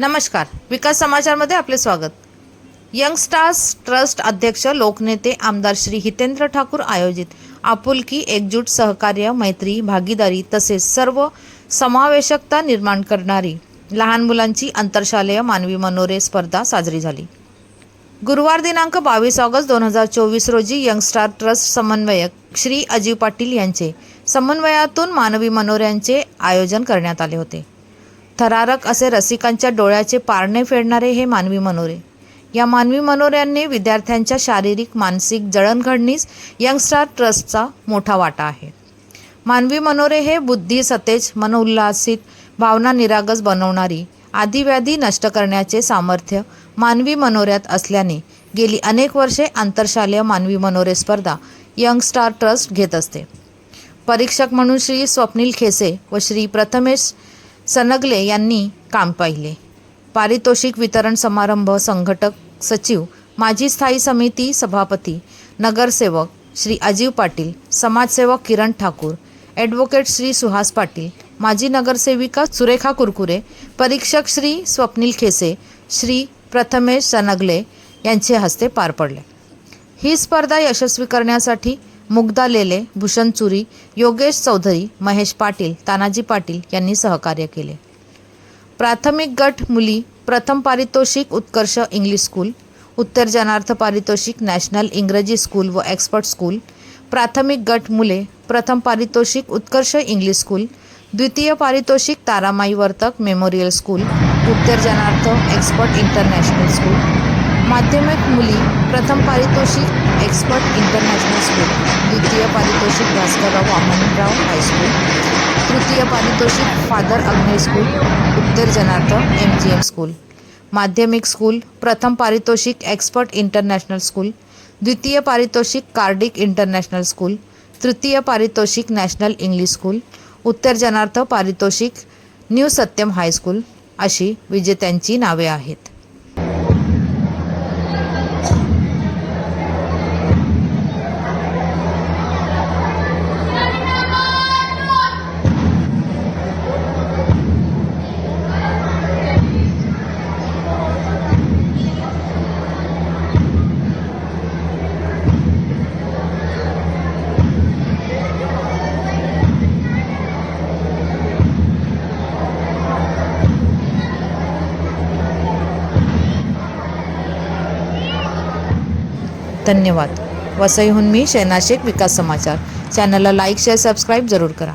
नमस्कार, विकास समाचारमध्ये आपले स्वागत। यंग स्टार्स ट्रस्ट अध्यक्ष लोकनेते आमदार श्री हितेंद्र ठाकूर आयोजित आपुलकी, एकजूट, सहकार्य, मैत्री, भागीदारी तसेच सर्व समावेशकता निर्माण करणारी लहान मुलांची आंतरशालेय मानवी मनोरे स्पर्धा साजरी झाली। गुरुवार दिनांक 22 ऑगस्ट 2024 रोजी यंग स्टार ट्रस्ट समन्वयक श्री अजीव पाटील यांचे समन्वयातून मानवी मनोऱ्यांचे आयोजन करण्यात आले होते। थरारक असे रसिकांच्या डोळ्याचे पारणे फेडणारे हे मानवी मनोरे। या मानवी मनोऱ्यांनी विद्यार्थ्यांच्या शारीरिक मानसिक जडणघडणीस यंग स्टार ट्रस्टचा मोठा वाटा आहे। मानवी मनोरे हे बुद्धी सतेज, मनोल्लासित, भावना निरागस बनवणारी, आदिव्याधी नष्ट करण्याचे सामर्थ्य मानवी मनोऱ्यात असल्याने गेली अनेक वर्षे आंतरशालेय मानवी मनोरे स्पर्धा यंग स्टार ट्रस्ट घेत असते। परीक्षक म्हणून श्री स्वप्नील खेसे व श्री प्रथमेश सनगले यांनी काम पाहिले। पारितोषिक वितरण समारंभ संघटक सचिव, माजी स्थायी समिती सभापती, नगरसेवक श्री अजीव पाटील, समाजसेवक किरण ठाकूर, ॲडव्होकेट श्री सुहास पाटील, माजी नगरसेविका सुरेखा कुरकुरे, परीक्षक श्री स्वप्नील खेसे, श्री प्रथमेश सनगले यांचे हस्ते पार पडले। ही स्पर्धा यशस्वी करण्यासाठी मुग्धा लेले, भूषण चुरी, योगेश चौधरी, महेश पाटील, तानाजी पाटील यांनी सहकार्य केले। प्राथमिक गट मुली प्रथम पारितोषिक उत्कर्ष इंग्लिश स्कूल, उत्तेजनार्थ पारितोषिक नॅशनल इंग्रजी स्कूल व एक्सपर्ट स्कूल। प्राथमिक गट मुले प्रथम पारितोषिक उत्कर्ष इंग्लिश स्कूल, द्वितीय पारितोषिक तारामाई वर्तक मेमोरियल स्कूल, उत्तेजनार्थ एक्सपर्ट इंटरनॅशनल स्कूल। माध्यमिक मुली प्रथम पारितोषिक एक्सपर्ट इंटरनॅशनल स्कूल, द्वितीय पारितोषिक भास्करराव वामनराव हायस्कूल, तृतीय पारितोषिक फादर अग्नेय स्कूल, उत्तेजनार्थ MGM स्कूल। माध्यमिक स्कूल प्रथम पारितोषिक एक्सपर्ट इंटरनॅशनल स्कूल, द्वितीय पारितोषिक कार्डिक इंटरनॅशनल स्कूल, तृतीय पारितोषिक नॅशनल इंग्लिश स्कूल, उत्तेजनार्थ पारितोषिक न्यू सत्यम हायस्कूल अशी विजेत्यांची नावे आहेत। धन्यवाद। वसईहून मी शैना शेख, विकास समाचार। चॅनलला लाईक, शेअर, सबस्क्राईब जरूर करा।